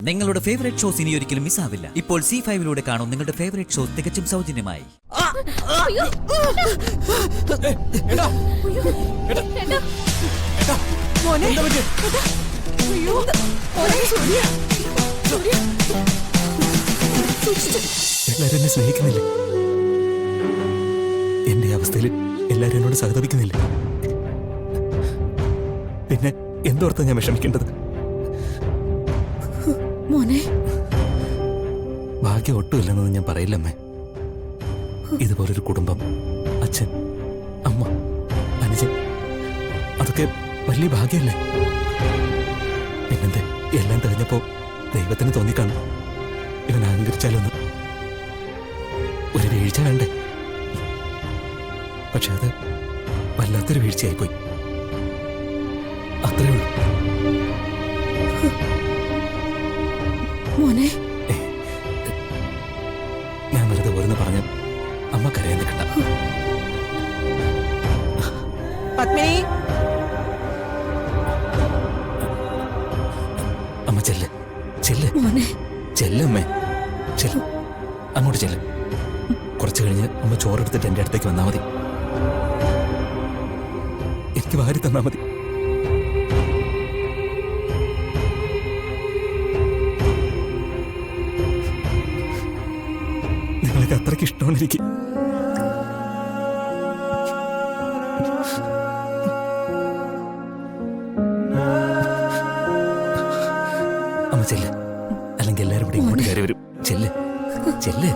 നിങ്ങളുടെ favourite shows ഇനി ഒരിക്കലും മിസ്സാവില്ല. ഇപ്പോൾ C5 കാണും നിങ്ങളുടെ ഫേവറേറ്റ് ഷോസ് തികച്ചും സൗജന്യമായി. എല്ലാരും എന്നെ സ്നേഹിക്കുന്നില്ലേ? എന്റെ അവസ്ഥയിൽ എല്ലാരും എന്നോട് സഹതപിക്കുന്നില്ലേ? പിന്നെ എന്തോർത്താ ഞാൻ വിഷമിക്കേണ്ടത്? മോനെ, ഭാഗ്യം ഒട്ടുമില്ലെന്നൊന്നും ഞാൻ പറയില്ലമ്മേ. ഇതുപോലൊരു കുടുംബം, അച്ഛൻ, അമ്മ, അനുജൻ, അതൊക്കെ വലിയ ഭാഗ്യമല്ലേ? പിന്നെന്തെ എല്ലാം തെളിഞ്ഞപ്പോ ദൈവത്തിന് തോന്നിക്കാണും ഇവൻ അഹങ്കരിച്ചാലൊന്ന് ഒരു വീഴ്ച വേണ്ടേ? പക്ഷെ അത് വല്ലാത്തൊരു വീഴ്ചയായിപ്പോയി. അത്രേ ഉള്ളൂ. മോനെ, ഞാൻ വെറുതെ ഓരോന്ന് പറഞ്ഞ് അമ്മ കരയാൻ നിൽക്കണ്ട. പത്മിനി, അമ്മ ചെല്ല് ചെല്ല് മോനെ, ചെല്ലമ്മേ, ചെല്ല്, അങ്ങോട്ട് ചെല്ല്. കുറച്ച് കഴിഞ്ഞ് അമ്മ ചോറെടുത്തിട്ട് എൻ്റെ അടുത്തേക്ക് വന്നാൽ മതി. എനിക്ക് വാരി തന്നാ മതി. നിങ്ങളൊക്കെ അത്രയ്ക്ക് ഇഷ്ടമാണ് എനിക്ക്. അമ്മ ചെല്ല്, അല്ലെങ്കിൽ എല്ലാരും കൂടി ഇങ്ങോട്ട് കയറി വരും. ചെല്ല് ചെല്ല്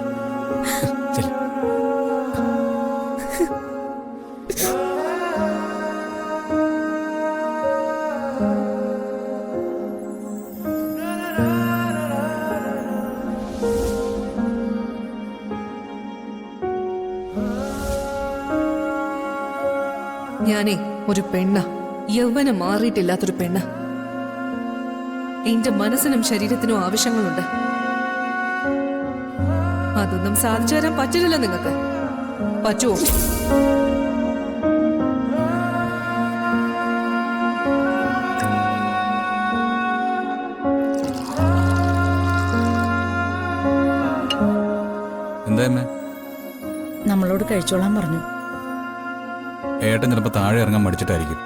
ചെല്ല്. ഞാനേ ഒരു പെണ്ണ, യൗവനം മാറിയിട്ടില്ലാത്തൊരു പെണ്ണ. എന്റെ മനസ്സിനും ശരീരത്തിനും ആവശ്യങ്ങളുണ്ട്. അതൊന്നും സാധിച്ചു തരാൻ പറ്റില്ലല്ലോ നിങ്ങൾക്ക്. പറ്റുമോ? എന്താ നമ്മളോട് കഴിച്ചോളാൻ പറഞ്ഞു. ഏട്ടൻ ചിലപ്പോ താഴെ ഇറങ്ങാൻ മടിച്ചിട്ടായിരിക്കും.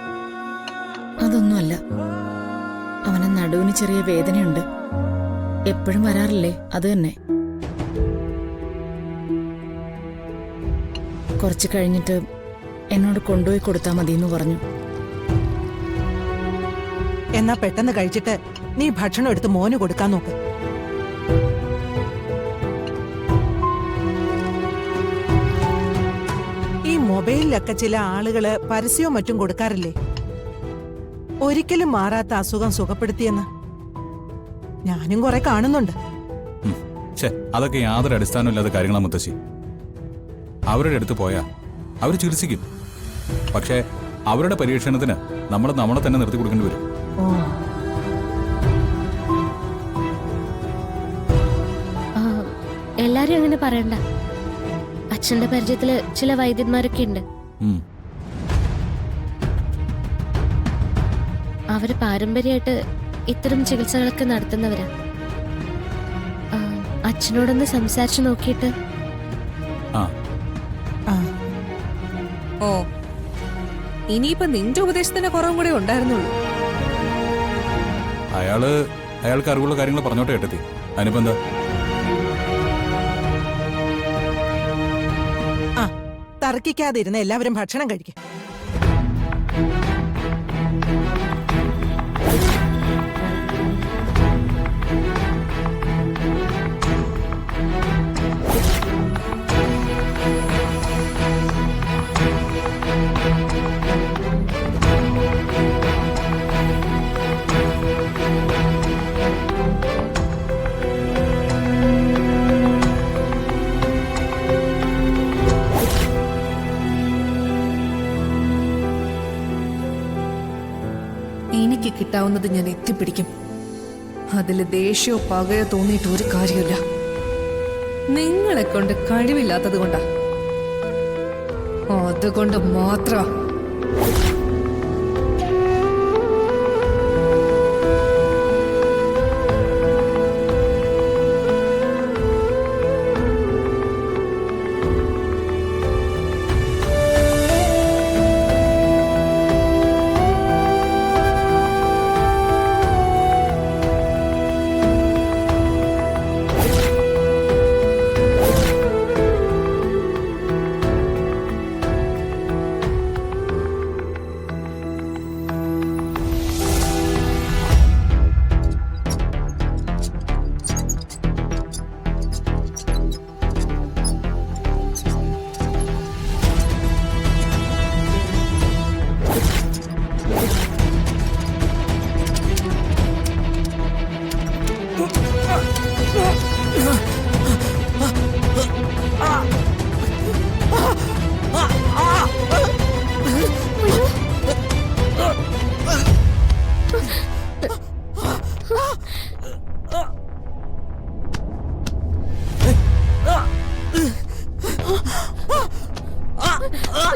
അതൊന്നുമല്ല, അവന് നടുവിന് ചെറിയ വേദനയുണ്ട്. എപ്പോഴും വരാറില്ലേ, അത് തന്നെ. കുറച്ച് കഴിഞ്ഞിട്ട് എന്നോട് കൊണ്ടുപോയി കൊടുത്താൽ മതിയെന്ന് പറഞ്ഞു. എന്നാ പെട്ടെന്ന് കഴിച്ചിട്ട് നീ ഭക്ഷണം എടുത്ത് മോന് കൊടുക്കാൻ നോക്ക്. ഈ മൊബൈലിലൊക്കെ ചില ആളുകള് പരസ്യവും മറ്റും കൊടുക്കാറില്ലേ, ഒരിക്കലും മാറാത്ത അസുഖം സുഖപ്പെടുത്തിയെന്ന്. ഞാനും കുറെ കാണുന്നുണ്ട്. അതൊക്കെ യാതൊരു അടിസ്ഥാനമില്ലാത്ത കാര്യങ്ങളാ മുത്തശ്ശി. അവരുടെ അടുത്ത് പോയാ അവർ ചികിത്സിക്കും. പക്ഷേ അവരുടെ പരീക്ഷണത്തിന് നമ്മളെ തന്നെ നിർത്തി കൊടുക്കേണ്ടി വരും. എല്ലാരും അങ്ങനെ പറയണ്ട. അച്ഛന്റെ പരിചയത്തില് ചില വൈദ്യന്മാരൊക്കെ ഉണ്ട്. അവര് പാരമ്പര്യമായിട്ട് ഇത്തരം ചികിത്സകളൊക്കെ നടത്തുന്നവരാ. അച്ഛനോടൊന്ന് സംസാരിച്ചു നോക്കിയിട്ട്. ഓ, ഇനിയിപ്പൊ നിന്റെ ഉപദേശത്തിന്റെ കുറവും കൂടെ ഉണ്ടായിരുന്നുള്ളൂ. അയാൾക്ക് അറിവുള്ള കാര്യങ്ങൾ പറഞ്ഞോട്ടെ ഏട്ടത്തി. അതിനിപ്പോ എന്താ? തർക്കിക്കാതിരുന്ന എല്ലാവരും ഭക്ഷണം കഴിക്കും. എനിക്ക് കിട്ടാവുന്നത് ഞാൻ എത്തിപ്പിടിക്കും. അതില് ദേഷ്യമോ പകയോ തോന്നിയിട്ട് ഒരു കാര്യമില്ല. നിങ്ങളെ കൊണ്ട് കഴിവില്ലാത്തത് കൊണ്ടാ. അതുകൊണ്ട് മാത്രം.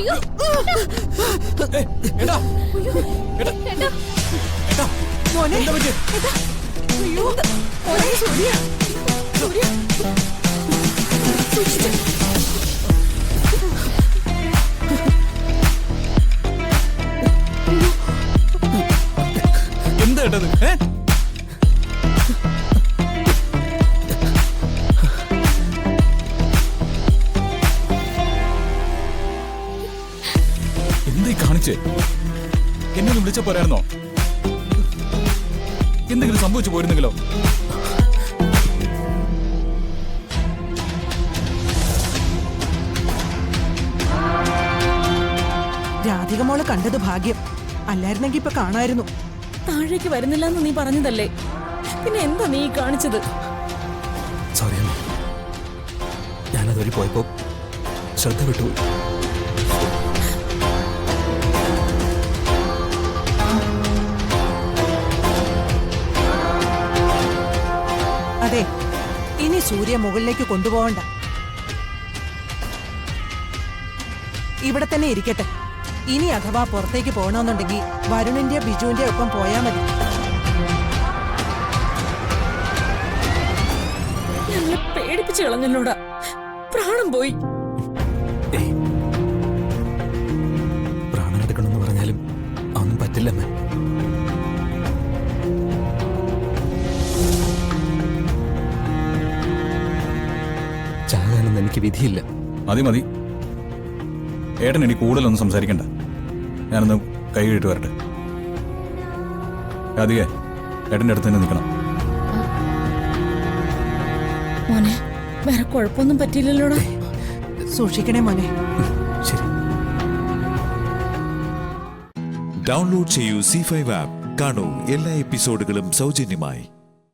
ഏട്ടാ, ഏട്ടാ, ഏട്ടാ, മോനെ എന്താ പറ്റിയെ? അയ്യോ, മോനെ സൂര്യ സൂര്യ സൂക്ഷിച്ച്. എന്താ ഏട്ടത്? എന്തായി കാണിച്ചേ? എന്നെ ഒന്ന് വിളിച്ച പോരായിരുന്നോ? എന്തെങ്കിലും സംഭവിച്ചു പോയിരുന്നെങ്കിലോ? രാധിക മോള് കണ്ടത് ഭാഗ്യം, അല്ലായിരുന്നെങ്കി ഇപ്പൊ കാണായിരുന്നു. താഴേക്ക് വരുന്നില്ല എന്ന് നീ പറഞ്ഞതല്ലേ, പിന്നെ എന്താ നീ കാണിച്ചത്? സോറി അമ്മ, ഞാനതുവഴി പോയപ്പോ ശ്രദ്ധ വിട്ടുപോയി. അതെ, ഇനി സൂര്യ മുകളിലേക്ക് കൊണ്ടുപോകണ്ട, ഇവിടെ തന്നെ ഇരിക്കട്ടെ. ഇനി അഥവാ പുറത്തേക്ക് പോകണമെന്നുണ്ടെങ്കിൽ വരുണിന്റെ ബിജുവിന്റെ ഒപ്പം പോയാ മതി. ഞങ്ങളെ പേടിപ്പിച്ചു കളഞ്ഞല്ലോടാ, പ്രാണം പോയി. ഏയ്, പ്രാണമെടുക്കണമെന്ന് പറഞ്ഞാലും അതൊന്നും പറ്റില്ലമ്മേ. ചാകാനൊന്നും എനിക്ക് വിധിയില്ല. മതി മതി, ഏട്ടൻ ഇനി കൂടുതലൊന്നും സംസാരിക്കണ്ട. ഞാനൊന്ന് കൈ കഴുകിട്ട് വരട്ടെ. രാധികേ, ഏട്ടൻ്റെ അടുത്ത് തന്നെ നിൽക്കണം. മോനെ, വേറെ കുഴപ്പമൊന്നും പറ്റിയില്ലല്ലോടാ. സൂക്ഷിക്കണേ മോനെ. ശരി. ഡൗൺലോഡ് ചെയ്യൂ C5 ആപ്പ്. കാണൂ എല്ലാ എപ്പിസോഡുകളും സൗജന്യമായി.